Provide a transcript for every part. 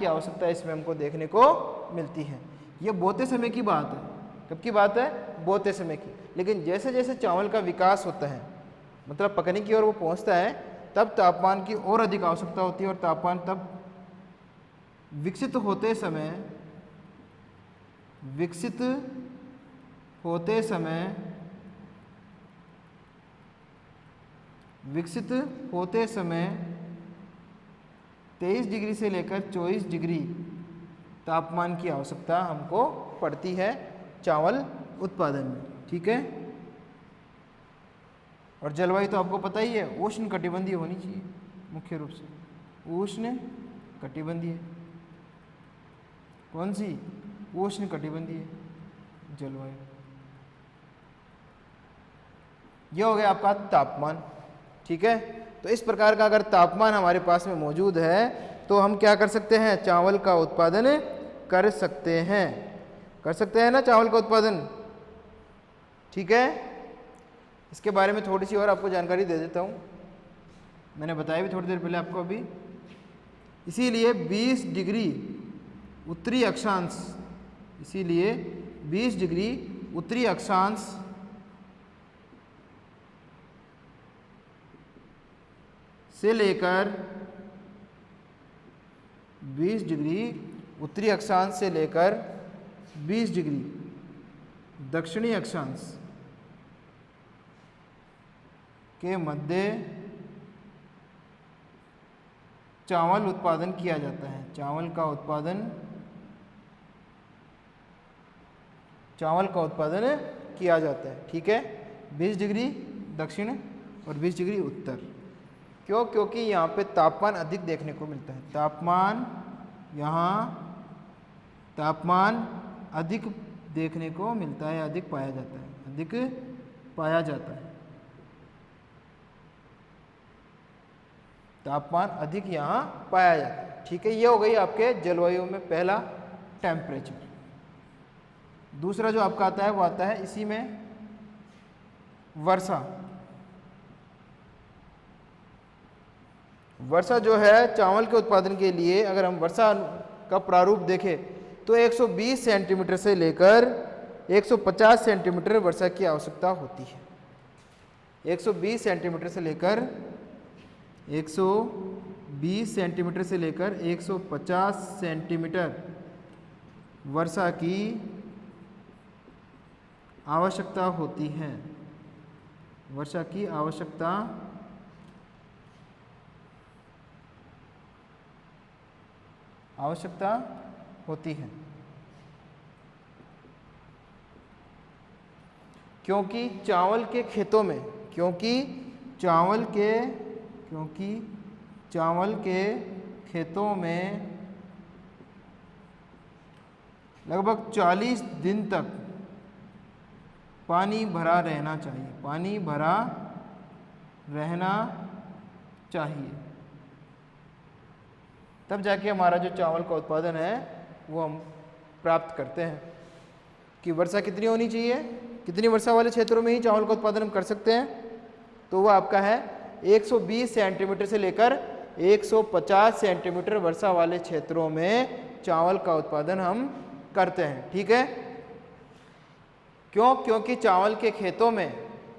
की आवश्यकता इसमें हमको देखने को मिलती है। ये बोते समय की बात है। कब की बात है? बोते समय की। लेकिन जैसे जैसे चावल का विकास होता है, मतलब पकने की ओर वो पहुंचता है, तब तापमान की और अधिक आवश्यकता होती है और तापमान तब विकसित होते समय विकसित होते समय 23 डिग्री से लेकर 24 डिग्री तापमान की आवश्यकता हमको पड़ती है चावल उत्पादन में। ठीक है। और जलवायु तो आपको पता ही है, उष्ण कटिबंधीय होनी चाहिए, मुख्य रूप से उष्ण कटिबंधीय। कौन सी? उष्ण कटिबंधीय जलवायु। यह हो गया आपका तापमान। ठीक है। तो इस प्रकार का अगर तापमान हमारे पास में मौजूद है तो हम क्या कर सकते हैं? चावल का उत्पादन कर सकते हैं। कर सकते हैं ना चावल का उत्पादन। ठीक है। इसके बारे में थोड़ी सी और आपको जानकारी दे देता हूँ। मैंने बताया भी थोड़ी देर पहले आपको अभी। इसीलिए 20 डिग्री उत्तरी अक्षांश, इसीलिए 20 डिग्री उत्तरी अक्षांश से लेकर 20 डिग्री उत्तरी अक्षांश से लेकर 20 डिग्री दक्षिणी अक्षांश के मध्य चावल उत्पादन किया जाता है। चावल का उत्पादन किया जाता है। ठीक है। 20 डिग्री दक्षिण और 20 डिग्री उत्तर। क्यों? क्योंकि यहाँ पे तापमान अधिक देखने को मिलता है। तापमान अधिक देखने को मिलता है, अधिक पाया जाता है, अधिक पाया जाता है। तापमान अधिक यहाँ पाया जाता है। ठीक है। ये हो गई आपके जलवायु में पहला टेम्परेचर। दूसरा जो आपका आता है वो आता है इसी में वर्षा। वर्षा जो है चावल के उत्पादन के लिए, अगर हम वर्षा का प्रारूप देखें तो 120 सेंटीमीटर से लेकर 150 सेंटीमीटर वर्षा की आवश्यकता होती है। 120 सेंटीमीटर से लेकर 120 सेंटीमीटर से लेकर 150 सेंटीमीटर वर्षा की आवश्यकता होती है। वर्षा की आवश्यकता होती है। क्योंकि चावल के खेतों में लगभग 40 दिन तक पानी भरा रहना चाहिए। तब जाके हमारा जो चावल का उत्पादन है वो हम प्राप्त करते हैं। कि वर्षा कितनी होनी चाहिए, कितनी वर्षा वाले क्षेत्रों में ही चावल का उत्पादन हम कर सकते हैं, तो वो आपका है 120 सेंटीमीटर से लेकर 150 सेंटीमीटर वर्षा वाले क्षेत्रों में चावल का उत्पादन हम करते हैं। ठीक है। क्यों? क्योंकि चावल के खेतों में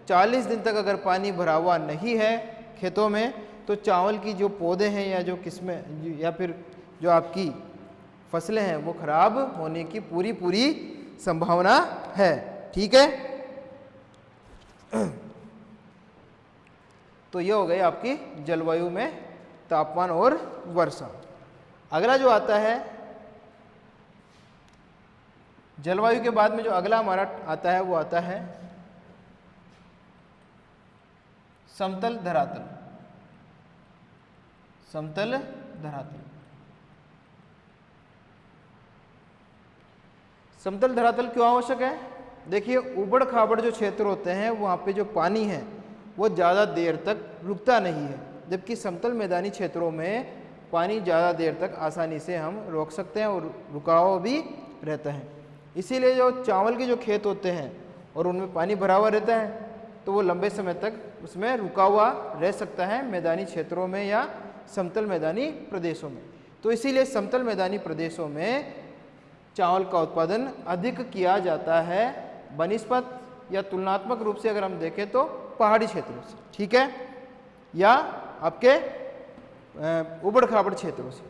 40 दिन तक अगर पानी भरा हुआ नहीं है खेतों में, तो चावल की जो पौधे हैं या जो किस्में या फिर जो आपकी फसलें हैं वो खराब होने की पूरी संभावना है। ठीक है। तो ये हो गई आपकी जलवायु में तापमान और वर्षा। अगला जो आता है जलवायु के बाद में, जो अगला हमारा आता है वो आता है समतल धरातल। समतल धरातल क्यों आवश्यक है? देखिए, उबड़ खाबड़ जो क्षेत्र होते हैं वहाँ पे जो पानी है वो ज़्यादा देर तक रुकता नहीं है, जबकि समतल मैदानी क्षेत्रों में पानी ज़्यादा देर तक आसानी से हम रोक सकते हैं और रुकाव भी रहता है। इसीलिए जो चावल के जो खेत होते हैं और उनमें पानी भरा हुआ रहता है तो वो लंबे समय तक उसमें रुका हुआ रह सकता है, मैदानी क्षेत्रों में या समतल मैदानी प्रदेशों में। तो इसीलिए समतल मैदानी प्रदेशों में चावल का उत्पादन अधिक किया जाता है बनिस्पत या तुलनात्मक रूप से अगर हम देखें तो पहाड़ी क्षेत्रों से, ठीक है, या आपके उबड़ खाबड़ क्षेत्रों से,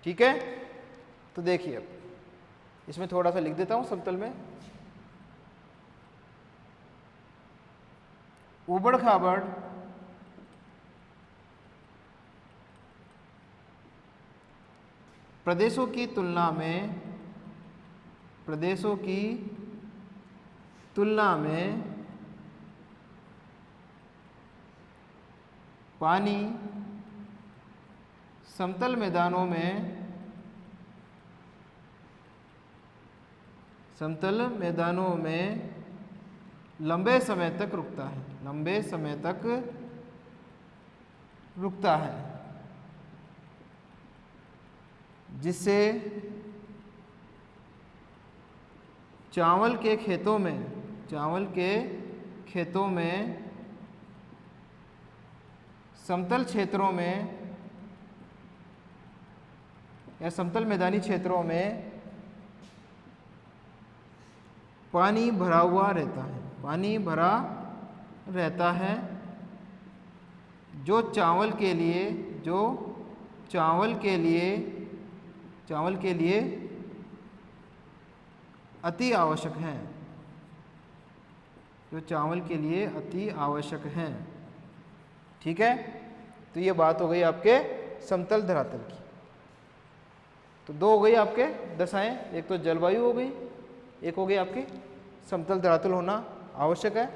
ठीक है। तो देखिए अब इसमें थोड़ा सा लिख देता हूं समतल में, उबड़ खाबड़ प्रदेशों की तुलना में पानी समतल मैदानों में लंबे समय तक रुकता है, जिससे चावल के खेतों में समतल क्षेत्रों में या समतल मैदानी क्षेत्रों में पानी भरा रहता है, जो चावल के लिए अति आवश्यक है, ठीक है। तो ये बात हो गई आपके समतल धरातल की। तो दो हो गई आपके दशाएं, एक तो जलवायु हो गई, एक हो गई आपकी समतल धरातल होना आवश्यक है।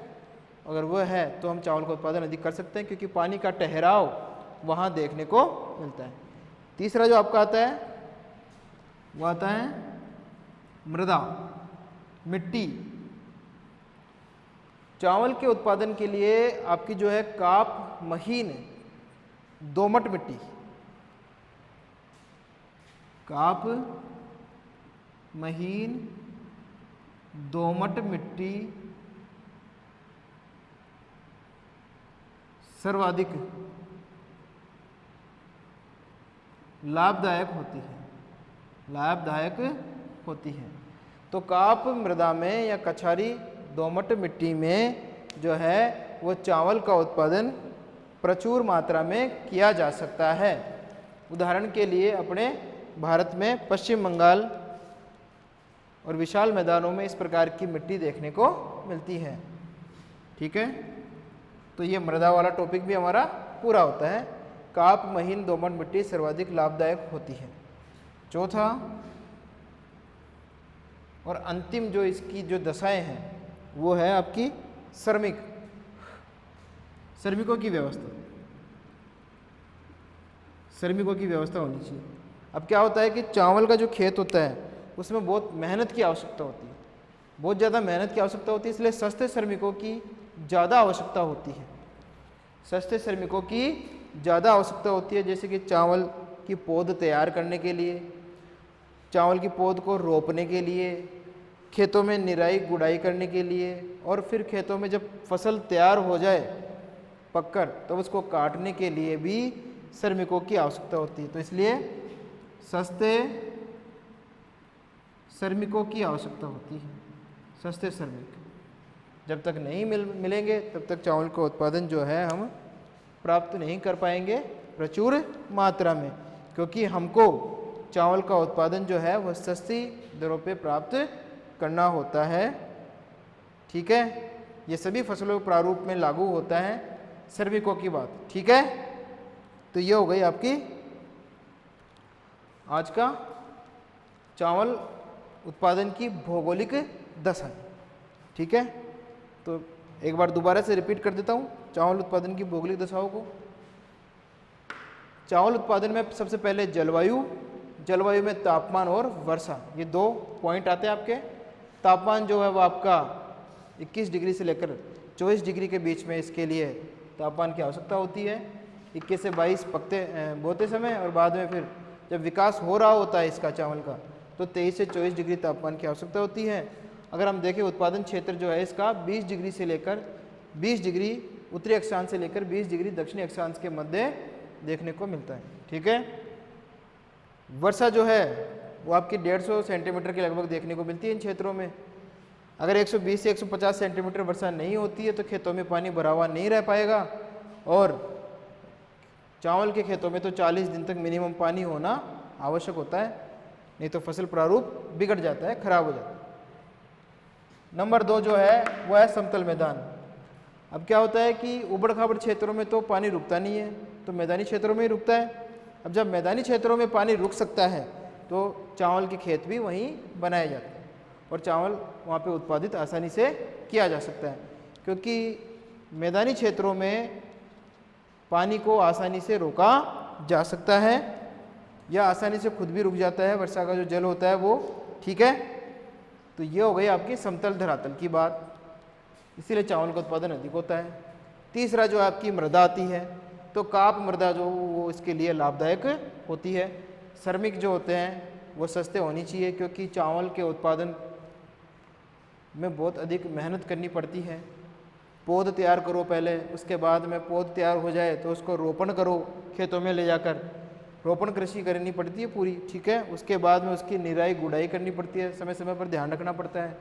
अगर वह है तो हम चावल का उत्पादन अधिक कर सकते हैं, क्योंकि पानी का ठहराव वहाँ देखने को मिलता है। तीसरा जो आपका आता है वो आता है मृदा, मिट्टी। चावल के उत्पादन के लिए आपकी जो है काप महीन दोमट मिट्टी, काप महीन दोमट मिट्टी सर्वाधिक लाभदायक होती है। तो काप मृदा में या कछारी दोमट मिट्टी में जो है वो चावल का उत्पादन प्रचुर मात्रा में किया जा सकता है। उदाहरण के लिए अपने भारत में पश्चिम बंगाल और विशाल मैदानों में इस प्रकार की मिट्टी देखने को मिलती है, ठीक है। तो ये मृदा वाला टॉपिक भी हमारा पूरा होता है। काप महीन दोमट मिट्टी सर्वाधिक लाभदायक होती है। चौथा और अंतिम जो इसकी जो दशाएं हैं वो है आपकी श्रमिकों की व्यवस्था होनी चाहिए। अब क्या होता है कि चावल का जो खेत होता है उसमें बहुत मेहनत की आवश्यकता होती है, बहुत ज़्यादा मेहनत की आवश्यकता होती है, इसलिए सस्ते श्रमिकों की ज़्यादा आवश्यकता होती है। जैसे कि चावल की पौध तैयार करने के लिए, चावल की पौध को रोपने के लिए, खेतों में निराई गुड़ाई करने के लिए, और फिर खेतों में जब फसल तैयार हो जाए पककर तो उसको काटने के लिए भी श्रमिकों की आवश्यकता होती है। तो इसलिए सस्ते श्रमिकों की आवश्यकता होती है। सस्ते श्रमिक जब तक नहीं मिलेंगे तब तक चावल का उत्पादन जो है हम प्राप्त नहीं कर पाएंगे प्रचुर मात्रा में, क्योंकि हमको चावल का उत्पादन जो है वह सस्ती दरों पे प्राप्त करना होता है, ठीक है। ये सभी फसलों के प्रारूप में लागू होता है श्रमिकों की बात, ठीक है। तो ये हो गई आपकी आज का चावल उत्पादन की भौगोलिक दशा, ठीक है। तो एक बार दोबारा से रिपीट कर देता हूँ चावल उत्पादन की भौगोलिक दशाओं को। चावल उत्पादन में सबसे पहले जलवायु में तापमान और वर्षा, ये दो पॉइंट आते हैं आपके। तापमान जो है वो आपका 21 डिग्री से लेकर 24 डिग्री के बीच में इसके लिए तापमान की आवश्यकता होती है। 21 से 22 बोते समय, और बाद में फिर जब विकास हो रहा होता है इसका चावल का तो 23 से 24 डिग्री तापमान की आवश्यकता होती है। अगर हम देखें उत्पादन क्षेत्र जो है इसका 20 डिग्री से लेकर 20 डिग्री उत्तरी अक्षांश से लेकर 20 डिग्री दक्षिणी अक्षांश के मध्य देखने को मिलता है, ठीक है। वर्षा जो है वो आपकी 150 सेंटीमीटर के लगभग देखने को मिलती है इन क्षेत्रों में। अगर 120 से 150 सेंटीमीटर वर्षा नहीं होती है तो खेतों में पानी भरा हुआ नहीं रह पाएगा, और चावल के खेतों में तो 40 दिन तक मिनिमम पानी होना आवश्यक होता है, नहीं तो फसल प्रारूप बिगड़ जाता है, खराब हो जाता है। नंबर 2 जो है वो है समतल मैदान। अब क्या होता है कि उबड़ खाबड़ क्षेत्रों में तो पानी रुकता नहीं है, तो मैदानी क्षेत्रों में ही रुकता है। अब जब मैदानी क्षेत्रों में पानी रुक सकता है तो चावल के खेत भी वहीं बनाए जाते हैं और चावल वहाँ पे उत्पादित आसानी से किया जा सकता है, क्योंकि मैदानी क्षेत्रों में पानी को आसानी से रोका जा सकता है या आसानी से खुद भी रुक जाता है, वर्षा का जो जल होता है वो। ठीक है, तो ये हो गई आपकी समतल धरातल की बात, इसीलिए चावल का उत्पादन अधिक होता है। तीसरा जो आपकी मृदा आती है, तो काप मृदा जो वो इसके लिए लाभदायक होती है। श्रमिक जो होते हैं वो सस्ते होनी चाहिए, क्योंकि चावल के उत्पादन में बहुत अधिक मेहनत करनी पड़ती है। पौध तैयार करो पहले, उसके बाद में पौध तैयार हो जाए तो उसको रोपण करो, खेतों में ले जाकर रोपण कृषि करनी पड़ती है पूरी। ठीक है, उसके बाद में उसकी निराई गुड़ाई करनी पड़ती है, समय समय पर ध्यान रखना पड़ता है।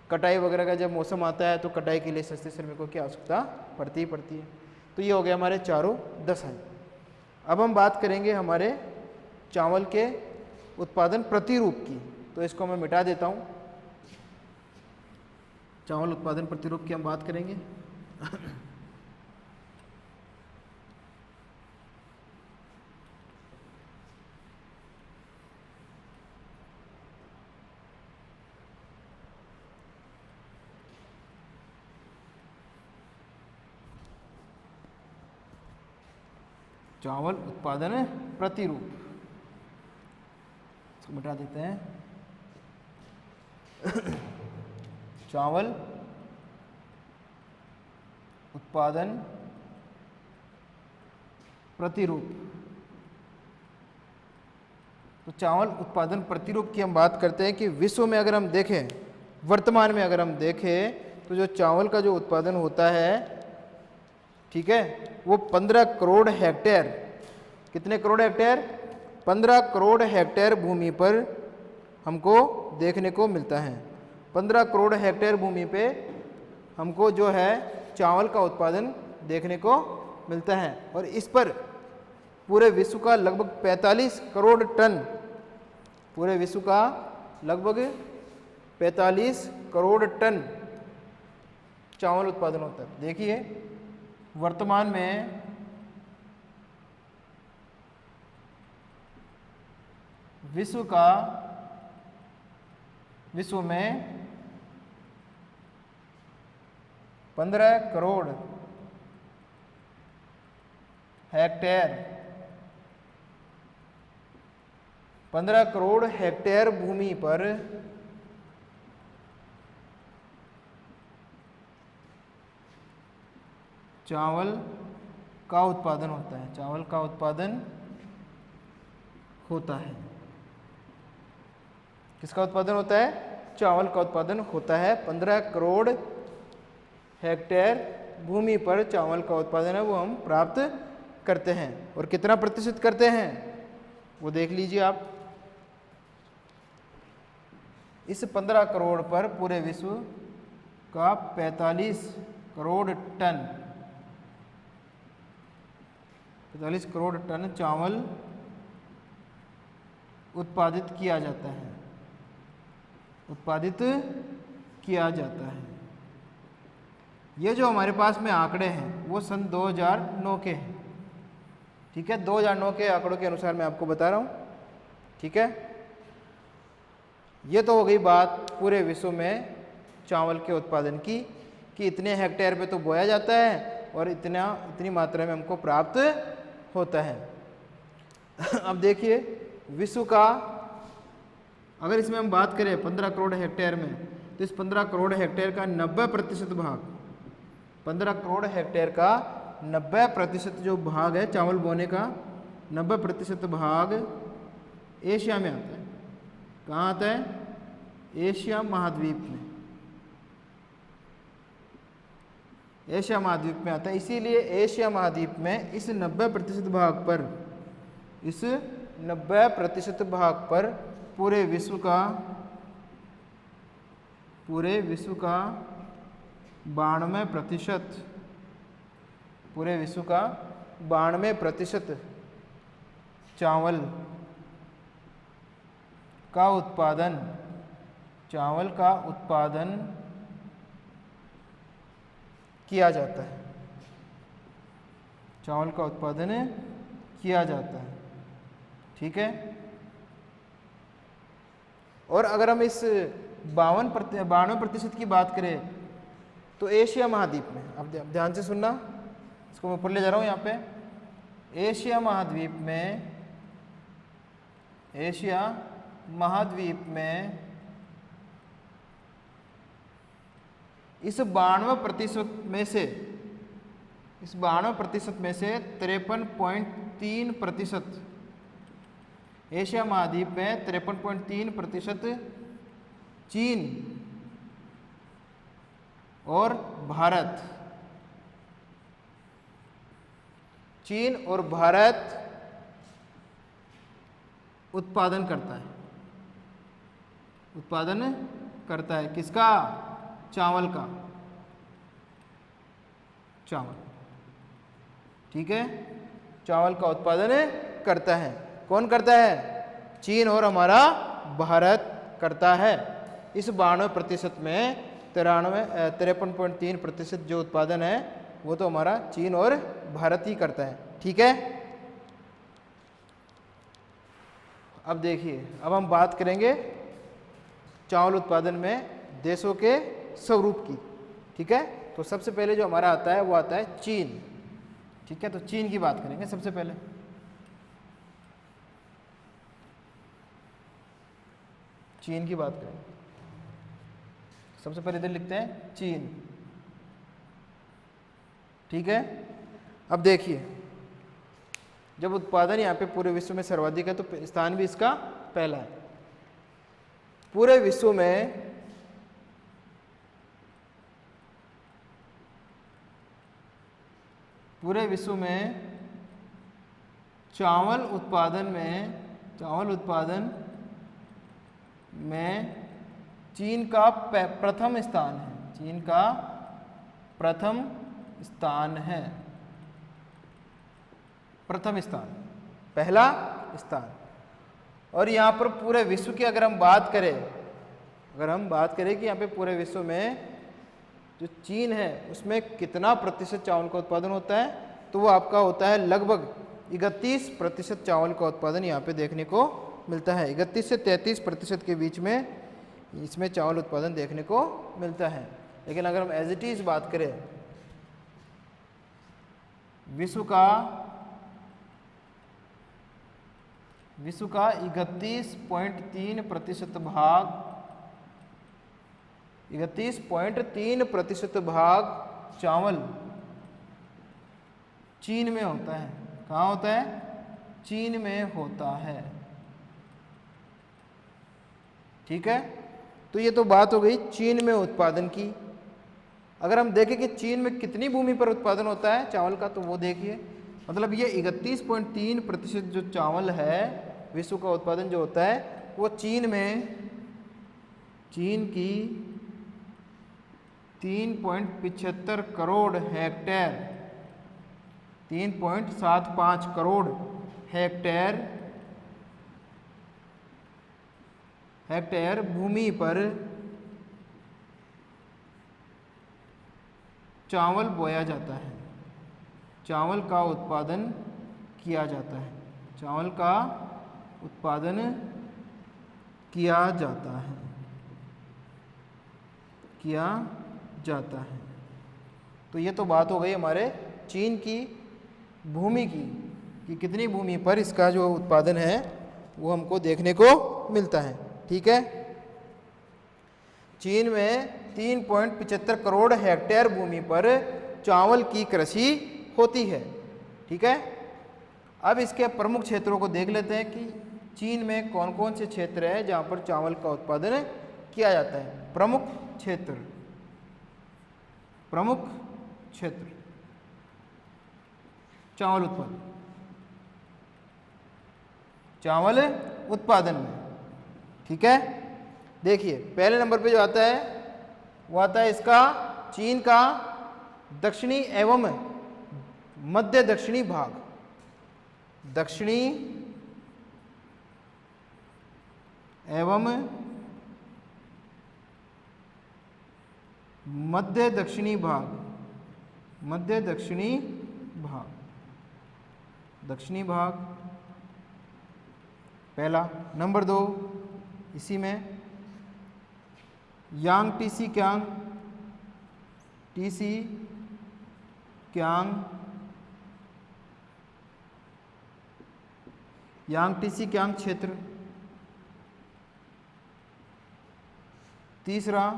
कटाई वगैरह का जब मौसम आता है तो कटाई के लिए सस्ते श्रमिकों की आवश्यकता पड़ती है। तो ये हो गया हमारे चारों दशाएं। अब हम बात करेंगे हमारे चावल के उत्पादन प्रतिरूप की, तो इसको मैं मिटा देता हूँ। चावल उत्पादन प्रतिरूप की हम बात करेंगे। चावल उत्पादन प्रतिरूप इसको मिटा देते हैं। चावल उत्पादन प्रतिरूप। तो चावल उत्पादन प्रतिरूप की हम बात करते हैं कि विश्व में अगर हम देखें, वर्तमान में अगर हम देखें तो जो चावल का जो उत्पादन होता है, ठीक है, वो 15 करोड़ हेक्टेयर, कितने करोड़ हेक्टेयर? 15 करोड़ हेक्टेयर भूमि पर हमको देखने को मिलता है। 15 करोड़ हेक्टेयर भूमि पे हमको जो है चावल का उत्पादन देखने को मिलता है, और इस पर पूरे विश्व का लगभग 45 करोड़ टन, पूरे विश्व का लगभग 45 करोड़ टन चावल उत्पादन होता है। देखिए वर्तमान में विश्व में 15 करोड़ हेक्टेयर, 15 करोड़ हेक्टेयर भूमि पर चावल का उत्पादन होता है। चावल का उत्पादन होता है। किसका उत्पादन होता है? चावल का उत्पादन होता है। 15 करोड़ हेक्टेयर भूमि पर चावल का उत्पादन है वो हम प्राप्त करते हैं। और कितना प्रतिशत करते हैं वो देख लीजिए आप। इस 15 करोड़ पर पूरे विश्व का 45 करोड़ टन, 45 करोड़ टन चावल उत्पादित किया जाता है, उत्पादित किया जाता है। ये जो हमारे पास में आंकड़े हैं वो सन 2009 के हैं। ठीक है, 2009 के आंकड़ों के अनुसार मैं आपको बता रहा हूँ। ठीक है, ये तो हो गई बात पूरे विश्व में चावल के उत्पादन की, कि इतने हेक्टेयर पे तो बोया जाता है और इतनी मात्रा में हमको प्राप्त होता है। अब देखिए विश्व का, अगर इसमें हम बात करें 15 करोड़ हेक्टेयर में, तो इस 15 करोड़ हेक्टेयर का 90% भाग, 15 करोड़ हेक्टेयर का 90% जो भाग है चावल बोने का, 90% भाग एशिया में आता है। कहाँ आता है? एशिया महाद्वीप में, एशिया महाद्वीप में आता है। इसीलिए एशिया महाद्वीप में इस 90% भाग पर, इस 90% भाग पर पूरे विश्व का 92%, पूरे विश्व का 92% चावल का उत्पादन किया जाता है। चावल का उत्पादन किया जाता है, ठीक है। और अगर हम इस 92% की बात करें तो एशिया महाद्वीप में, अब ध्यान से सुनना, इसको मैं ऊपर ले जा रहा हूँ यहाँ पे, एशिया महाद्वीप में इस 92% में से 53.3%, एशिया महाद्वीप में 53.3% चीन और भारत उत्पादन करता है किसका? चावल का, ठीक है। चावल का उत्पादन करता है, कौन करता है? चीन और हमारा भारत करता है। इस 92% में 53.3% जो उत्पादन है वो तो हमारा चीन और भारत ही करता है, ठीक है। अब देखिए, अब हम बात करेंगे चावल उत्पादन में देशों के स्वरूप की, ठीक है। तो सबसे पहले जो हमारा आता है वो आता है चीन, ठीक है। तो चीन की बात करेंगे सबसे पहले। चीन की बात करें, सबसे पहले इधर लिखते हैं चीन, ठीक है। अब देखिए, जब उत्पादन यहाँ पे पूरे विश्व में सर्वाधिक है तो स्थान भी इसका पहला है। पूरे विश्व में चावल उत्पादन में चीन का प्रथम स्थान है, पहला स्थान। और यहाँ पर पूरे विश्व की अगर हम बात करें कि यहाँ पे पूरे विश्व में जो चीन है उसमें कितना प्रतिशत चावल का उत्पादन होता है, तो वो आपका होता है लगभग 31% चावल का उत्पादन यहाँ पे देखने को मिलता है। 31 से 33% के बीच में इसमें चावल उत्पादन देखने को मिलता है। लेकिन अगर हम एज इट इज बात करें, विश्व का 31.3% भाग चावल चीन में होता है। कहाँ होता है? चीन में होता है, ठीक है। तो ये तो बात हो गई चीन में उत्पादन की। अगर हम देखें कि चीन में कितनी भूमि पर उत्पादन होता है चावल का, तो वो देखिए, मतलब ये 31.3% जो चावल है विश्व का उत्पादन जो होता है वो चीन की 3.75 करोड़ हेक्टेयर, 3.75 करोड़ हेक्टेयर भूमि पर चावल बोया जाता है, चावल का उत्पादन किया जाता है, चावल का उत्पादन किया जाता है। तो ये तो बात हो गई हमारे चीन की भूमि की कि कितनी भूमि पर इसका जो उत्पादन है वो हमको देखने को मिलता है, ठीक है। चीन में 3.75 करोड़ हेक्टेयर भूमि पर चावल की कृषि होती है, ठीक है। अब इसके प्रमुख क्षेत्रों को देख लेते हैं कि चीन में कौन कौन से क्षेत्र है जहाँ पर चावल का उत्पादन किया जाता है। प्रमुख क्षेत्र चावल उत्पादन। चावल उत्पादन में। ठीक है, देखिए पहले नंबर पे जो आता है वो आता है इसका चीन का दक्षिणी एवं मध्य दक्षिणी भाग, दक्षिणी एवं मध्य दक्षिणी भाग, मध्य दक्षिणी भाग, दक्षिणी भाग पहला। नंबर 2 इसी में यांग टीसी क्यांग, टीसी क्यांग, यांग टीसी क्यांग क्षेत्र। तीसरा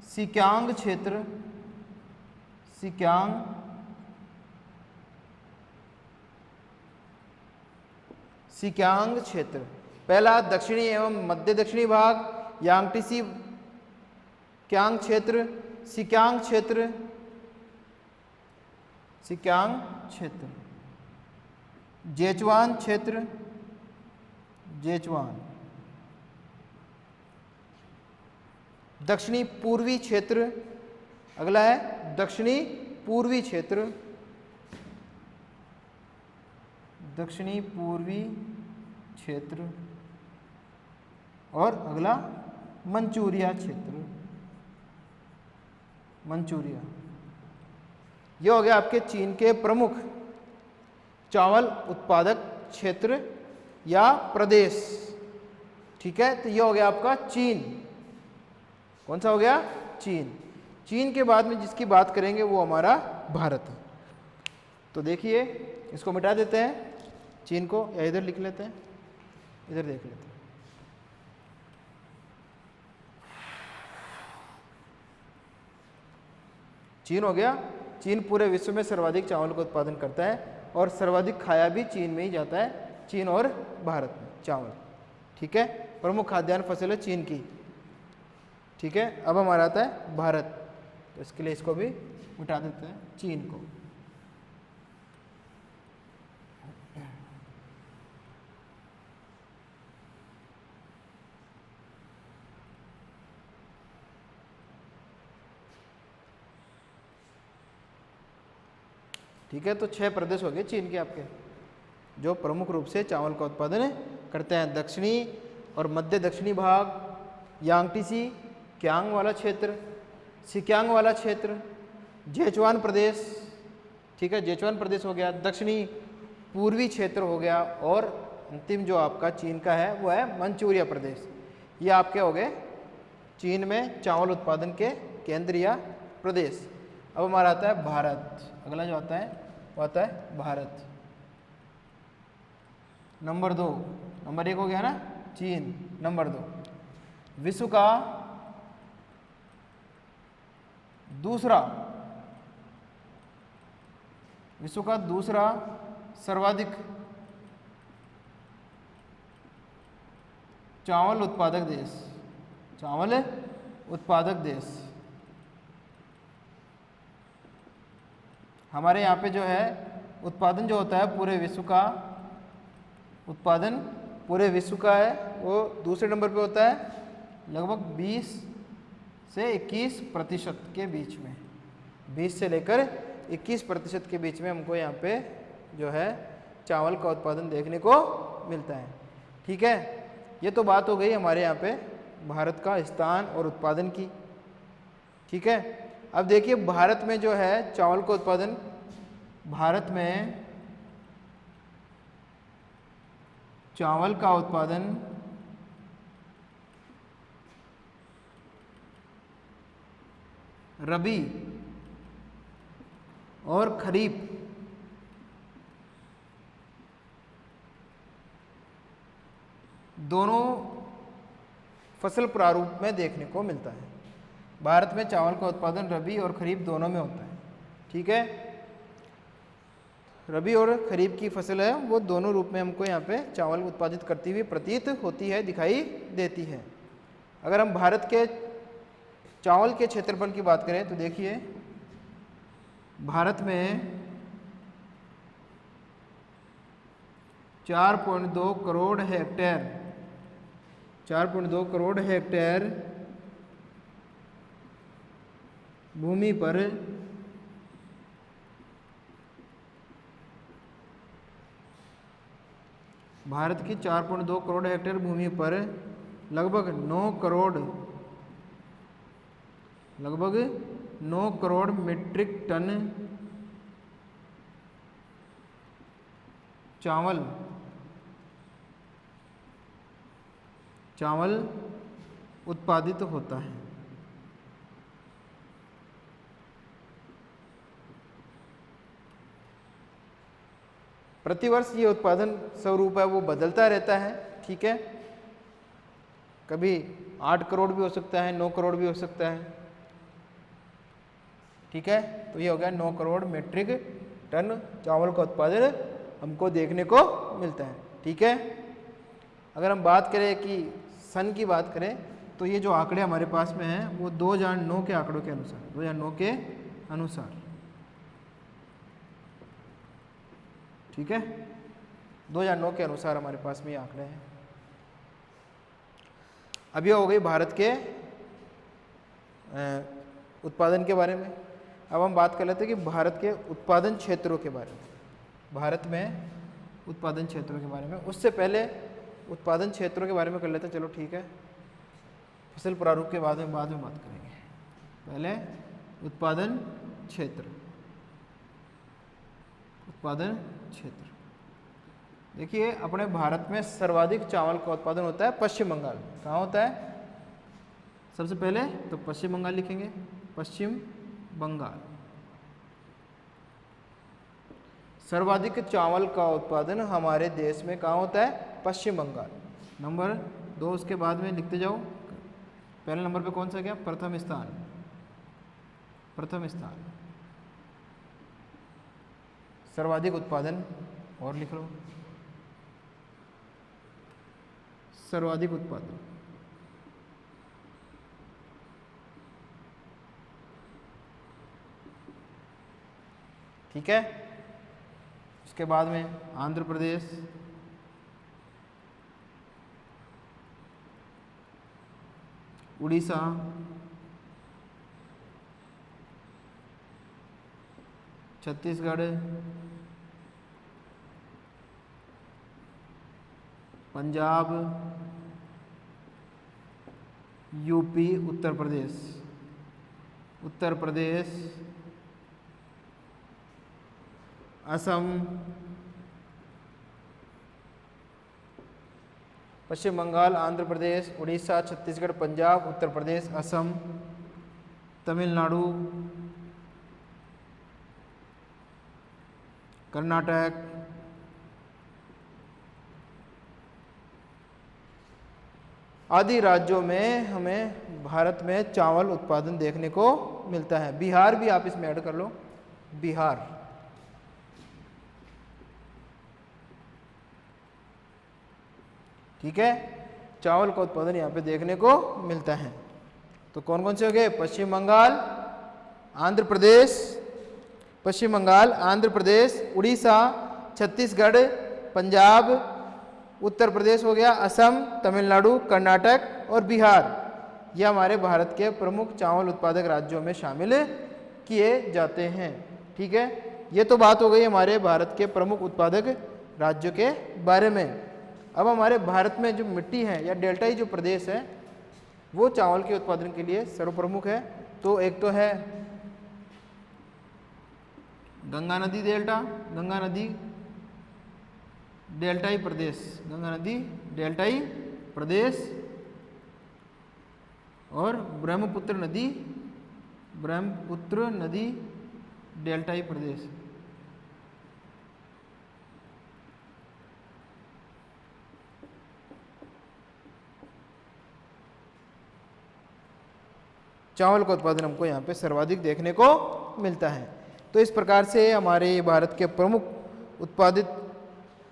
सिक्यांग क्षेत्र, सिक्यांग, सिक्यांग क्षेत्र। पहला दक्षिणी एवं मध्य दक्षिणी भाग, यांगटीसी क्यांग क्षेत्र, सिक्यांग क्षेत्र, सिक्यांग क्षेत्र। जेचुआन क्षेत्र, जेचुआन। दक्षिणी पूर्वी क्षेत्र, अगला है दक्षिणी पूर्वी क्षेत्र, दक्षिणी पूर्वी क्षेत्र। और अगला मंचूरिया क्षेत्र, मंचूरिया। ये हो गया आपके चीन के प्रमुख चावल उत्पादक क्षेत्र या प्रदेश। ठीक है, तो ये हो गया आपका चीन। कौन सा हो गया? चीन। चीन के बाद में जिसकी बात करेंगे वो हमारा भारत है। तो देखिए इसको मिटा देते हैं चीन को, या इधर लिख लेते हैं, इधर देख लेते हैं। चीन हो गया। चीन पूरे विश्व में सर्वाधिक चावल का उत्पादन करता है और सर्वाधिक खाया भी चीन में ही जाता है, चीन और भारत में चावल। ठीक है, प्रमुख खाद्यान्न फसल है चीन की। ठीक है, अब हमारा आता है भारत, तो इसके लिए इसको भी मिटा देते हैं चीन को। ठीक है, तो 6 प्रदेश हो गए चीन के आपके, जो प्रमुख रूप से चावल का उत्पादन करते हैं। दक्षिणी और मध्य दक्षिणी भाग, यांगटीसी क्यांग वाला क्षेत्र, सिक्यांग वाला क्षेत्र, जेचुआन प्रदेश। ठीक है, जेचुआन प्रदेश हो गया, दक्षिणी पूर्वी क्षेत्र हो गया, और अंतिम जो आपका चीन का है वो है मंचूरिया प्रदेश। ये आपके हो गए चीन में चावल उत्पादन के केंद्र या प्रदेश। अब हमारा आता है भारत। अगला जो आता है वो आता है भारत। नंबर 2, नंबर 1 हो गया ना चीन। नंबर 2 विश्व का दूसरा सर्वाधिक चावल उत्पादक देश, चावल उत्पादक देश। हमारे यहाँ पे जो है उत्पादन जो होता है पूरे विश्व का, उत्पादन पूरे विश्व का है वो दूसरे नंबर पे होता है, लगभग 20 से 21% के बीच में। 20 से लेकर 21% के बीच में हमको यहाँ पे जो है चावल का उत्पादन देखने को मिलता है। ठीक है, ये तो बात हो गई हमारे यहाँ पे भारत का स्थान और उत्पादन की। ठीक है, अब देखिए भारत में जो है चावल का उत्पादन, भारत में चावल का उत्पादन रबी और खरीफ दोनों फसल प्रारूप में देखने को मिलता है। भारत में चावल का उत्पादन रबी और खरीफ दोनों में होता है। ठीक है, रबी और खरीफ की फसल है वो दोनों रूप में हमको यहाँ पे चावल उत्पादित करती हुई प्रतीत होती है, दिखाई देती है। अगर हम भारत के चावल के क्षेत्रफल की बात करें तो देखिए भारत में 4.2 करोड़ हेक्टेयर, 4.2 करोड़ हेक्टेयर भूमि पर भारत की 4.2 करोड़ हेक्टेयर भूमि पर लगभग 9 करोड़ मीट्रिक टन चावल उत्पादित होता है। प्रतिवर्ष ये उत्पादन स्वरूप है वो बदलता रहता है, ठीक है। कभी 8 करोड़ भी हो सकता है, 9 करोड़ भी हो सकता है, ठीक है। तो ये हो गया 9 करोड़ मीट्रिक टन चावल का उत्पादन हमको देखने को मिलता है, ठीक है। अगर हम बात करें कि सन की बात करें तो ये जो आंकड़े हमारे पास में हैं वो 2009 के आंकड़ों के अनुसार, 2009 के अनुसार, ठीक है। 2009 के अनुसार हमारे पास में ये आंकड़े हैं। अब ये हो गई भारत के उत्पादन के बारे में। अब हम बात कर लेते हैं कि भारत के उत्पादन क्षेत्रों के बारे में, भारत में उत्पादन क्षेत्रों के बारे में। उससे पहले उत्पादन क्षेत्रों के बारे में कर लेते हैं, चलो ठीक है। फसल प्रारूप के बाद में बात करेंगे। पहले उत्पादन क्षेत्र, उत्पादन क्षेत्र। देखिए अपने भारत में सर्वाधिक चावल का उत्पादन होता है पश्चिम बंगाल। कहाँ होता है? सबसे पहले तो पश्चिम बंगाल लिखेंगे, पश्चिम बंगाल। सर्वाधिक चावल का उत्पादन हमारे देश में कहाँ होता है? पश्चिम बंगाल। नंबर 2 उसके बाद में लिखते जाओ। पहले नंबर पे कौन सा गया? प्रथम स्थान, प्रथम स्थान सर्वाधिक उत्पादन। और लिख लो सर्वाधिक उत्पादन। ठीक है। उसके बाद में आंध्र प्रदेश, उड़ीसा, छत्तीसगढ़, पंजाब, यूपी, उत्तर प्रदेश, उत्तर प्रदेश, असम, पश्चिम बंगाल, आंध्र प्रदेश, उड़ीसा, छत्तीसगढ़, पंजाब, उत्तर प्रदेश, असम, तमिलनाडु, कर्नाटक, आदि राज्यों में हमें भारत में चावल उत्पादन देखने को मिलता है। बिहार भी आप इसमें ऐड कर लो, बिहार। ठीक है, चावल का उत्पादन यहाँ पे देखने को मिलता है। तो कौन कौन से हो गए? पश्चिम बंगाल, आंध्र प्रदेश, पश्चिम बंगाल, आंध्र प्रदेश, उड़ीसा, छत्तीसगढ़, पंजाब, उत्तर प्रदेश हो गया, असम, तमिलनाडु, कर्नाटक और बिहार। ये हमारे भारत के प्रमुख चावल उत्पादक राज्यों में शामिल किए जाते हैं। ठीक है, ये तो बात हो गई हमारे भारत के प्रमुख उत्पादक राज्यों के बारे में। अब हमारे भारत में जो मिट्टी है या डेल्टाई जो प्रदेश है वो चावल के उत्पादन के लिए सर्वप्रमुख है। तो एक तो है गंगा नदी डेल्टा, गंगा नदी डेल्टाई प्रदेश, गंगा नदी डेल्टाई प्रदेश, और ब्रह्मपुत्र नदी, ब्रह्मपुत्र नदी डेल्टाई प्रदेश। चावल का उत्पादन हमको यहाँ पे सर्वाधिक देखने को मिलता है। तो इस प्रकार से हमारे भारत के प्रमुख उत्पादित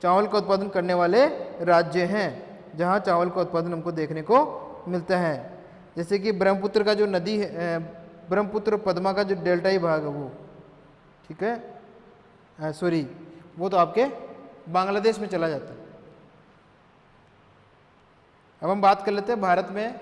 चावल का उत्पादन करने वाले राज्य हैं जहाँ चावल का उत्पादन हमको देखने को मिलता है। जैसे कि ब्रह्मपुत्र का जो नदी है, ब्रह्मपुत्र पद्मा का जो डेल्टाई भाग है वो, ठीक है, सॉरी वो तो आपके बांग्लादेश में चला जाता है। अब हम बात कर लेते हैं भारत में